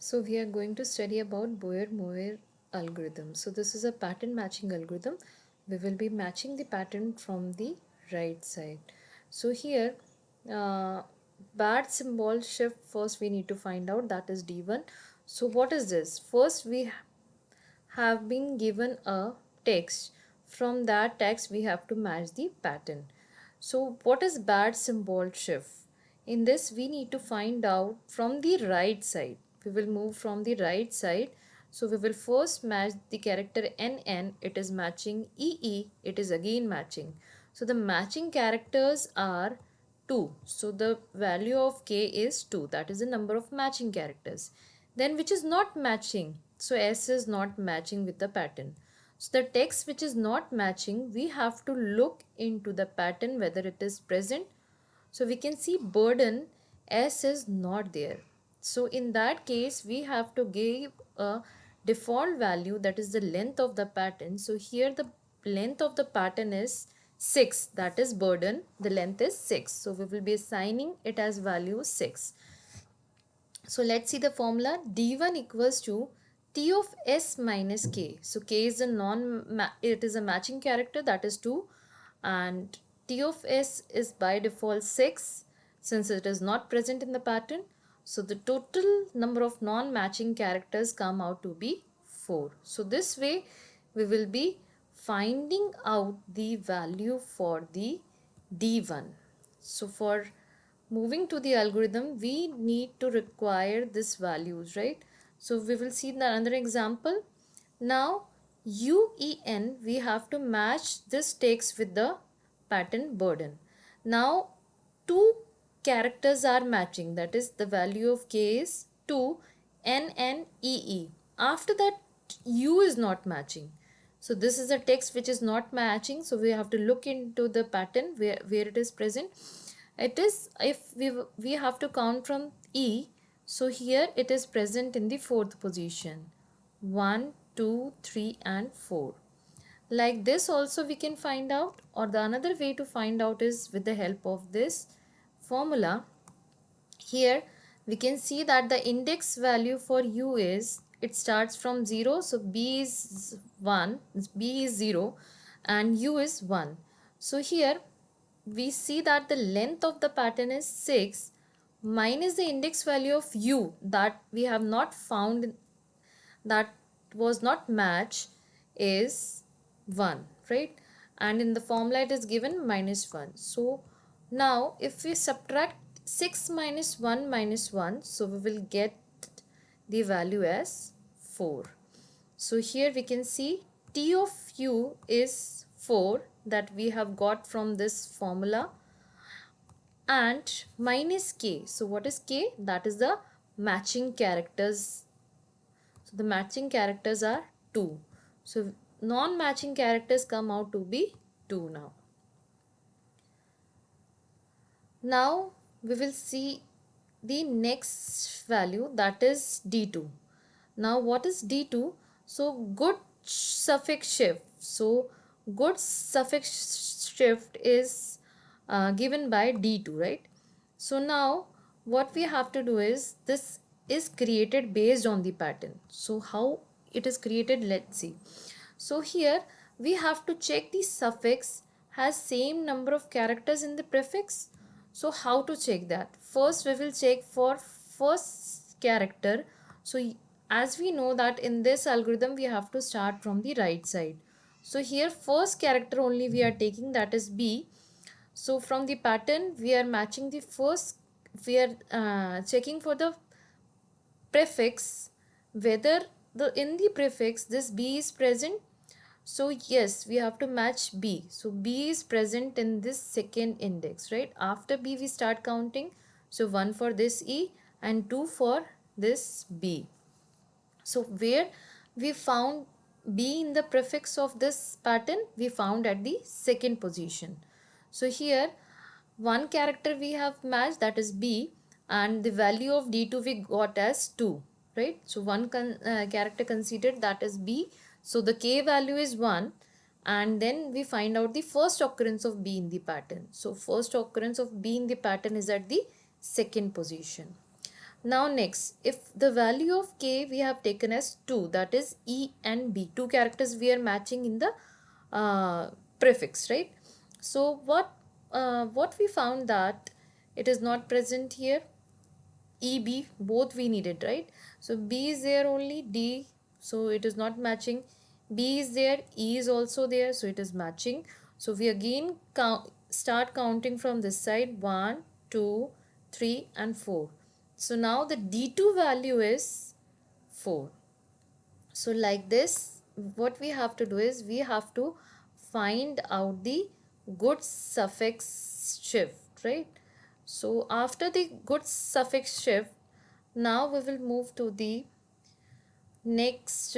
So we are going to study about Boyer-Moyer algorithm. So this is a pattern matching algorithm. We will be matching the pattern from the right side. So here, uh, bad symbol shift first we need to find out, that is D1. So what is this? First we have been given a text. From that text we have to match the pattern. So what is bad symbol shift? In this we need to find out from the right side. We will move from the right side. So we will first match the character NN, it is matching EE, it is again matching. So the matching characters are 2. So the value of K is 2, that is the number of matching characters. Then which is not matching, so S is not matching with the pattern. So the text which is not matching, we have to look into the pattern whether it is present. So we can see burden, S is not there. So in that case we have to give a default value, that is the length of the pattern. So here the length of the pattern is 6, that is burden, the length is 6. So we will be assigning it as value 6. So let's see the formula. D1 equals to T of S minus K. So K is it is a matching character, that is 2, and T of S is by default 6 since it is not present in the pattern. So the total number of non-matching characters come out to be 4. So this way we will be finding out the value for the D1. So for moving to the algorithm, we need to require this values, right? So we will see another example. Now UEN, we have to match this text with the pattern burden. Now two characters are matching, that is the value of K is 2, N and EE. After that U is not matching. So this is a text which is not matching. So we have to look into the pattern where it is present. It is, if we have to count from E, so here it is present in the 4th position. 1, 2, 3 and 4. Like this also we can find out, or the another way to find out is with the help of this formula. Here we can see that the index value for U is, it starts from 0, so B is 1, B is 0 and U is 1. So here we see that the length of the pattern is 6 minus the index value of U that we have not found, that was not match, is 1, right? And in the formula it is given minus 1. So now if we subtract 6 minus 1 minus 1, so we will get the value as 4. So here we can see T of U is 4 that we have got from this formula, and minus K. So what is K? That is the matching characters. So the matching characters are 2. So non-matching characters come out to be 2 now. Now we will see the next value, that is D2. Now what is D2? So good suffix shift. So good suffix shift is given by D2, right? So now what we have to do is, this is created based on the pattern. So how it is created, let's see. So here we have to check the suffix has same number of characters in the prefix. So how to check that? First we will check for first character. So as we know that in this algorithm we have to start from the right side. So here first character only we are taking, that is B. So from the pattern we are matching the first, we are checking for the prefix whether in the prefix this B is present. So yes, we have to match B. So B is present in this second index, right? After B we start counting. So 1 for this E and 2 for this B. So where we found B in the prefix of this pattern, we found at the second position. So here one character we have matched, that is B, and the value of D2 we got as 2, right? So one character considered, that is B. So the K value is 1, and then we find out the first occurrence of B in the pattern. So first occurrence of B in the pattern is at the second position. Now next, if the value of k we have taken as 2, that is E and B, two characters we are matching in the prefix, right? So what we found that it is not present here. E, B, both we needed, right? So B is there only, D, so it is not matching. B is there, E is also there, so it is matching. So we again start counting from this side, 1, 2, 3 and 4. So now the D2 value is 4. So like this, what we have to do is we have to find out the good suffix shift, right? So after the good suffix shift, now we will move to the next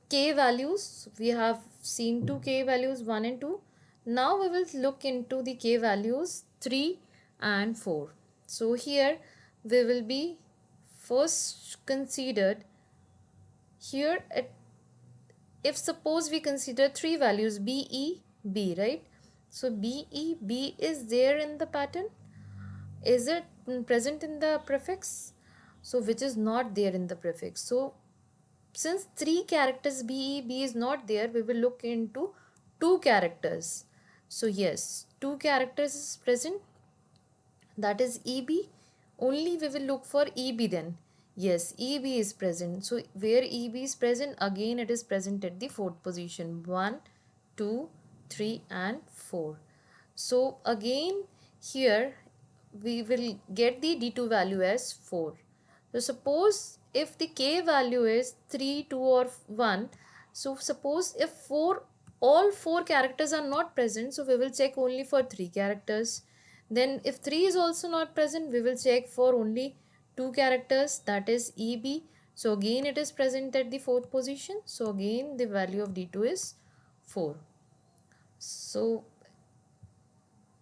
k values. We have seen two k values, 1 and 2. Now we will look into the k values 3 and 4. So here we will be first considered here at, if suppose we consider three values b, e, b, right? So b, e, b is there in the pattern. Is it present in the prefix? So which is not there in the prefix. So since three characters b, e, b is not there, we will look into two characters. So yes, two characters is present, that is EB. Only we will look for EB then. Yes, EB is present. So where EB is present, again it is present at the fourth position. 1, 2, 3 and 4. So again here we will get the D2 value as 4. So suppose if the K value is 3, 2 or 1. So suppose if all 4 characters are not present, so we will check only for 3 characters. Then if 3 is also not present, we will check for only 2 characters, that is EB. So again it is present at the fourth position. So again the value of D2 is 4. So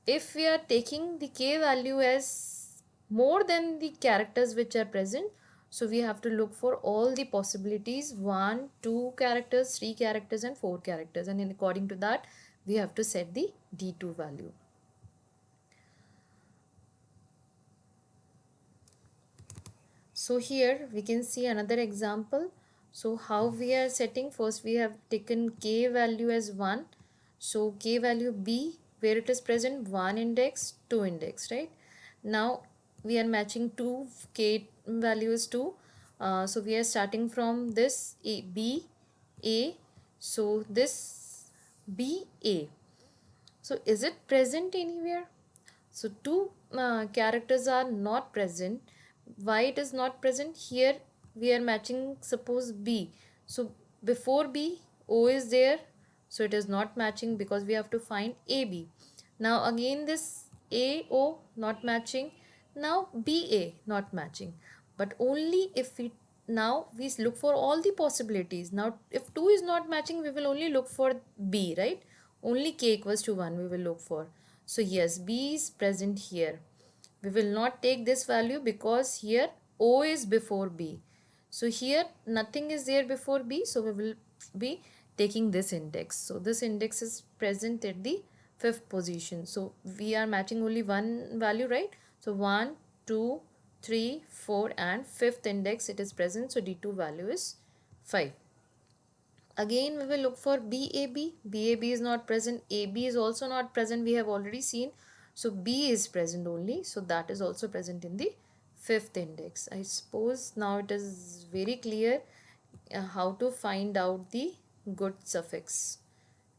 if we are taking the k value as more than the characters which are present, so we have to look for all the possibilities, 1, 2 characters, 3 characters and 4 characters, and in according to that we have to set the D2 value. So here we can see another example. So how we are setting, first we have taken k value as 1. So k value b, where it is present, 1 index, 2 index, right? Now we are matching two k values to. So we are starting from this a, b, a. So this b, a. So is it present anywhere? So two characters are not present. Why it is not present? Here we are matching suppose B. So before B, O is there. So it is not matching because we have to find AB. Now again this AO not matching. Now BA not matching. But only if we now we look for all the possibilities. Now if 2 is not matching, we will only look for B, right? Only k equals to 1 we will look for. So yes, B is present here. We will not take this value because here O is before B. So here nothing is there before B. So we will be taking this index. So this index is present at the fifth position. So we are matching only one value, right? So 1, 2, 3, 4 and fifth index it is present. So D2 value is 5. Again we will look for BAB. BAB is not present. AB is also not present. We have already seen. So B is present only. So that is also present in the fifth index. I suppose now it is very clear how to find out the good suffix.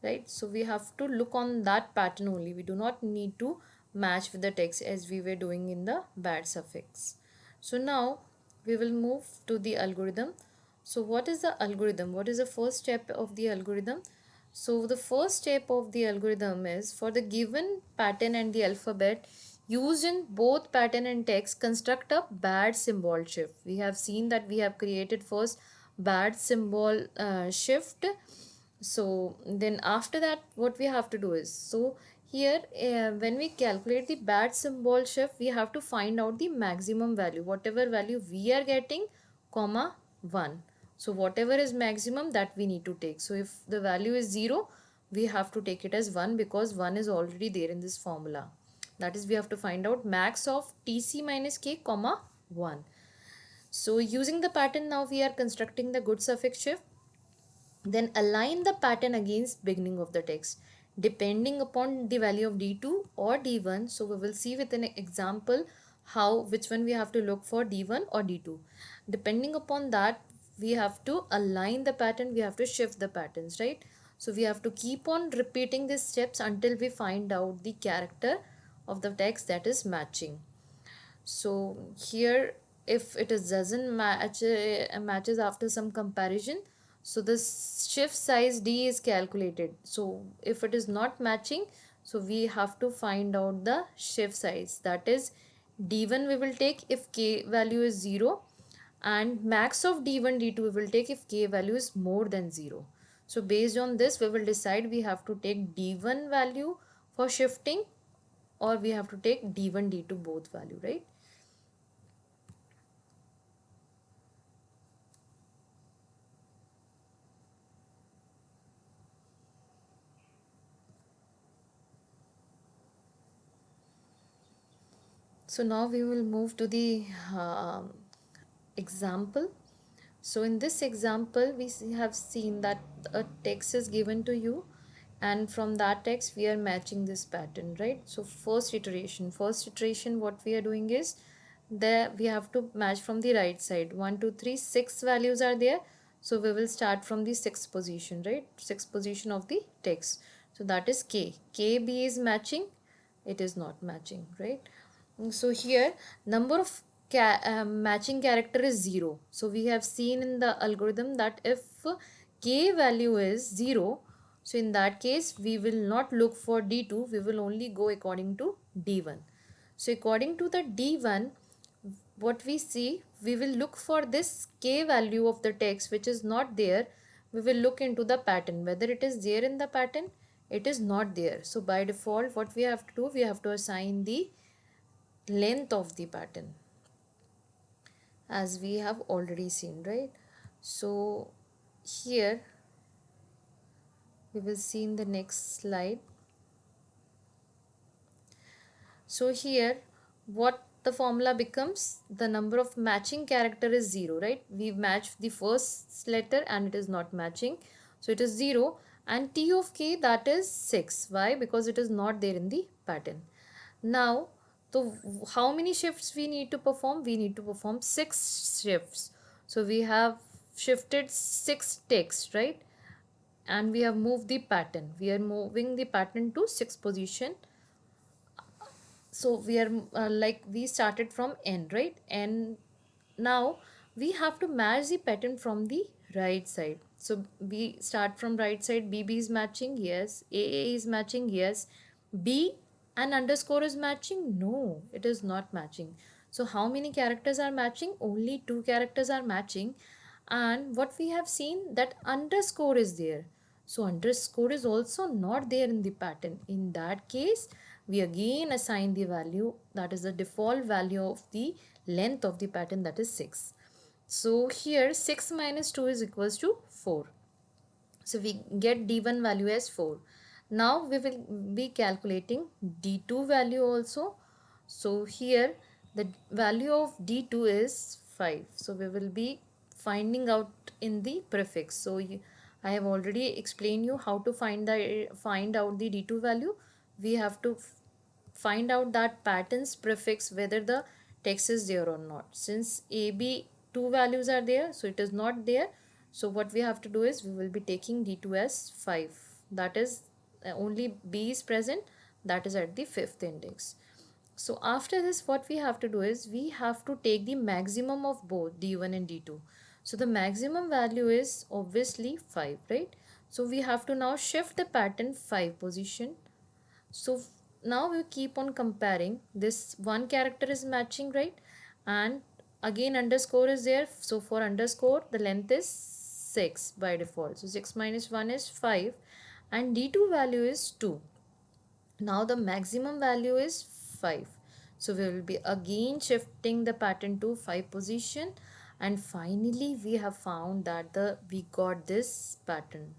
Right. So we have to look on that pattern only. We do not need to match with the text as we were doing in the bad suffix. So now we will move to the algorithm. So what is the algorithm? What is the first step of the algorithm? So the first step of the algorithm is for the given pattern and the alphabet used in both pattern and text, construct a bad symbol shift. We have seen that we have created first bad symbol shift. So then after that what we have to do is, so here when we calculate the bad symbol shift, we have to find out the maximum value, whatever value we are getting, comma 1. So whatever is maximum that we need to take. So if the value is 0, we have to take it as 1 because 1 is already there in this formula. That is, we have to find out max of TC minus K comma 1. So using the pattern, now we are constructing the good suffix shift. Then align the pattern against beginning of the text depending upon the value of d2 or d1. So we will see with an example how which one we have to look for, d1 or d2. Depending upon that, we have to align the pattern, we have to shift the patterns, right? So we have to keep on repeating these steps until we find out the character of the text that is matching. So here, if it is doesn't match, matches after some comparison, so the shift size d is calculated. So if it is not matching, so we have to find out the shift size, that is d1 we will take if k value is 0, and max of d1 d2 we will take if k value is more than 0. So based on this we will decide we have to take d1 value for shifting, or we have to take d1 d2 both value, right? So now we will move to the example. So in this example, have seen that a text is given to you, and from that text we are matching this pattern, right? So first iteration, what we are doing is there we have to match from the right side. 1, 2, 3, 6 values are there. So we will start from the sixth position, right? Sixth position of the text. So that is K. KB is matching, it is not matching, right? So here number of matching character is 0. So we have seen in the algorithm that if k value is 0, so in that case we will not look for d2, we will only go according to d1. So according to the d1, what we see, we will look for this k value of the text which is not there. We will look into the pattern whether it is there in the pattern. It is not there, so by default what we have to do, we have to assign the length of the pattern as we have already seen, right? So here we will see in the next slide. So here what the formula becomes, the number of matching character is 0, right? We've matched the first letter and it is not matching, so it is 0. And t of k, that is 6. Why? Because it is not there in the pattern. Now, so how many shifts we need to perform? We need to perform 6 shifts. So we have shifted 6 text, right? And we have moved the pattern. We are moving the pattern to 6th position. So we are like we started from n, right? And now we have to match the pattern from the right side. So we start from right side. BB is matching, yes. AA is matching, yes. B and underscore is matching, no, it is not matching. So how many characters are matching? Only 2 characters are matching. And what we have seen, that underscore is there. So underscore is also not there in the pattern. In that case, we again assign the value, that is the default value of the length of the pattern, that is 6. So here 6 minus 2 is equals to 4. So we get d1 value as 4. Now we will be calculating d2 value also. So here the value of d2 is 5. So we will be finding out in the prefix. So I have already explained you how to find out the d2 value. We have to find out that patterns prefix whether the text is there or not. Since AB two values are there, so it is not there. So what we have to do is we will be taking D2 as 5. That is only B is present, that is at the 5th index. So after this what we have to do is we have to take the maximum of both D1 and D2. So the maximum value is obviously 5, right? So we have to now shift the pattern 5 position. So now we keep on comparing. This one character is matching, right? And again underscore is there. So for underscore the length is 6 by default. So 6 minus 1 is 5 and d2 value is 2. Now the maximum value is 5. So we will be again shifting the pattern to 5 position, and finally we have found that we got this pattern.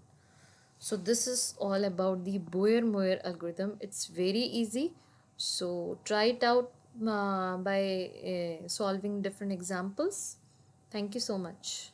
So this is all about the Boyer-Moyer algorithm. It's very easy. So try it out by solving different examples. Thank you so much.